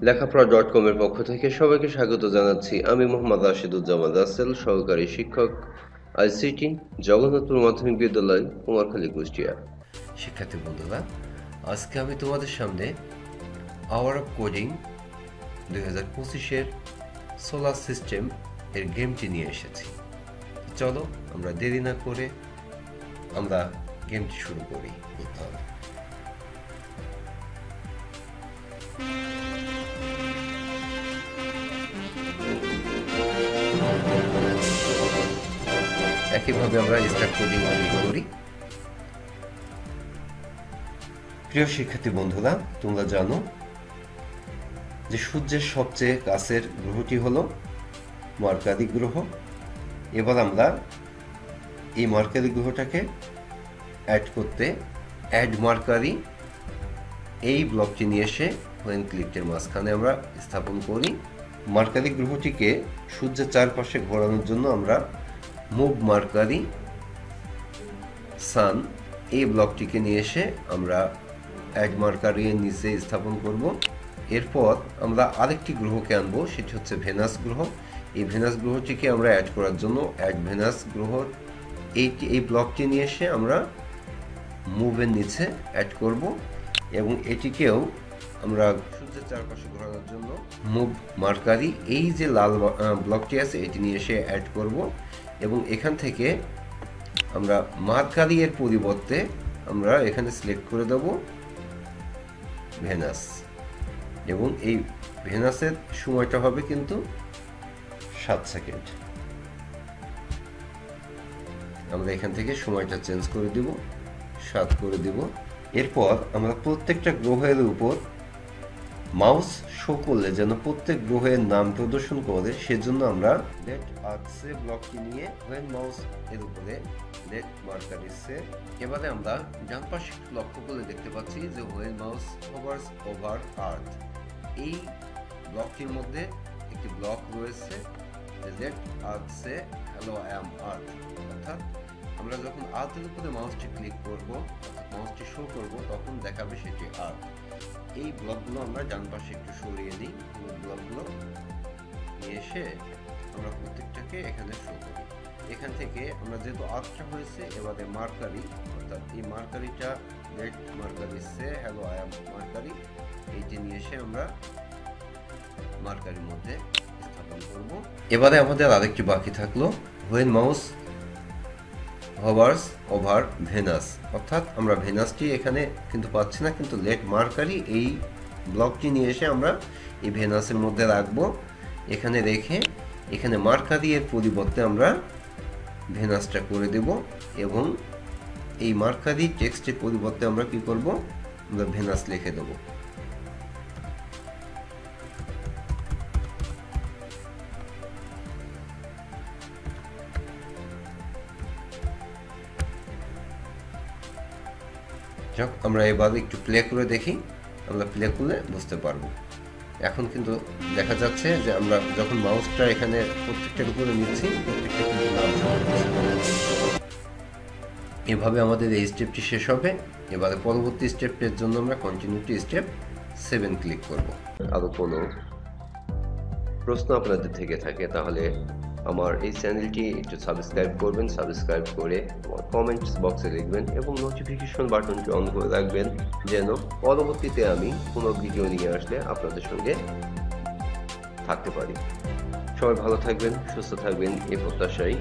লেখাপড়া.com এর পক্ষ থেকে সবাইকে স্বাগত জানাচ্ছি। আমি মোহাম্মদ রাশেদুজ্জামান রাসেল, সহকারী শিক্ষক, আইসিটি, জগন্নাথপুর মাধ্যমিক বিদ্যালয়, কুমারখালী, কুষ্টিয়া। শিক্ষার্থী বন্ধুরা, আজকে আমি তোমাদের সামনে আওয়ার অফ কোডিং 2025-এর সোলার সিস্টেম এর গেমটি নিয়ে এসেছি। চলো আমরা দেরি না করে আমরা গেমটি শুরু করি। একইভাবে আমরা স্টার্ট কোডিং ক্লিক করি। প্রিয় শিক্ষার্থী বন্ধুরা, তোমরা জানো যে সূর্যের সবচেয়ে কাছের গ্রহটি হলো মার্কারি গ্রহ। এবার আমরা এই মার্কারি গ্রহটাকে অ্যাড করতে অ্যাড মার্কারি এই ব্লকটি নিয়ে এসে হোয়েন ক্লিকের মাঝখানে আমরা স্থাপন করি। মার্কারি গ্রহটিকে সূর্যের চারপাশে ঘোরানোর জন্য আমরা মুভ মার্কারি সান এই ব্লকটিকে নিয়ে এসে আমরা অ্যাড মার্কারি এর নিচে স্থাপন করব। এরপর আমরা আরেকটি গ্রহকে আনবো, সেটি হচ্ছে ভেনাস গ্রহ। এই ভেনাস গ্রহটিকে আমরা অ্যাড করার জন্য অ্যাড ভেনাস গ্রহ এই ব্লকটি নিয়ে এসে আমরা মুভের নিচে অ্যাড করব এবং এটিকেও আমরা সূর্যের চারপাশে ঘোরানোর জন্য মুভ মার্কারি এই যে লাল ব্লকটি আছে এটি নিয়ে এসে অ্যাড করব এবং এখান থেকে আমরা মার্কারি এর পরিবর্তে আমরা এখানে সিলেক্ট করে দেব ভেনাস এবং এই ভেনাসের সময়টা হবে কিন্তু 7 সেকেন্ড। আমরা এখান থেকে সময়টা চেঞ্জ করে দিব, 7 করে দিব। এরপর আমরা প্রত্যেকটা গ্রহের উপর মাউস শো করলে যেন প্রত্যেক গ্রহের নাম প্রদর্শন করে, সেজন্য আমরা লেট আর্কসে ব্লকটি নিয়ে হোয়েন মাউস এর উপরে লেট মার্কারিসে। এবারে আমরা ডান পাশে লক্ষ্য করলে দেখতে পাচ্ছি যে হোয়েন মাউস হোভারস ওভার আর্থ, এই ব্লকটির মধ্যে একটি ব্লক রয়েছে লেট আর্কসে হ্যালো আই অ্যাম আর্থ। অর্থাৎ আমরা যখন আর্থের উপরে মাউসটি ক্লিক করব, মাউসটি শো করব, তখন দেখাবে সেটি আর্থ। এই ব্লকগুলো আমরা ডান পাশে একটু সরিয়ে নিই। ব্লকগুলো নিয়ে এসে আমরা প্রত্যেকটাকে এখানে শো করি। এখান থেকে আমরা যেহেতু আর্থটা হয়েছে, এবারে মার্কারি, অর্থাৎ এই মার্কারিটা let Mercury say hello I am Mercury, এইটি নিয়ে এসে আমরা মার্কারির মধ্যে স্থাপন করব। এবারে আমাদের আরেকটি বাকি থাকলো হোয়েন মাউস হোভারস ওভার ভেনাস, অর্থাৎ আমরা ভেনাসটি এখানে কিন্তু পাচ্ছি না, কিন্তু লেট মার্কারি এই ব্লকটি নিয়ে এসে আমরা এই ভেনাসের মধ্যে রাখবো। এখানে রেখে এখানে মার্কারি এর পরিবর্তে আমরা ভেনাসটা করে দেব এবং এই মার্কারি টেক্সটের পরিবর্তে আমরা কি করব, আমরা ভেনাস লিখে দেব। আমরা এবার একটু প্লে করে দেখি, আমরা প্লে করলে বুঝতে পারবো। এখন কিন্তু দেখা যাচ্ছে যে আমরা যখন মাউসটা এখানে প্রত্যেকটার উপরে নিচ্ছি, প্রত্যেকটা কিন্তু নাম এভাবে আমাদের এই স্টেপটি শেষ হবে। এবারে পরবর্তী স্টেপের জন্য আমরা কন্টিনিউটি স্টেপ 7 ক্লিক করব। আরও কোনো প্রশ্ন আপনাদের থেকে থাকে তাহলে আমার এই চ্যানেলটি একটু সাবস্ক্রাইব করবেন, সাবস্ক্রাইব করে আমার কমেন্টস বক্সে লিখবেন এবং নোটিফিকেশন বাটনটি অন করে রাখবেন, যেন পরবর্তীতে আমি কোনো ভিডিও নিয়ে আসলে আপনাদের সঙ্গে থাকতে পারি। সবাই ভালো থাকবেন, সুস্থ থাকবেন এই প্রত্যাশাই।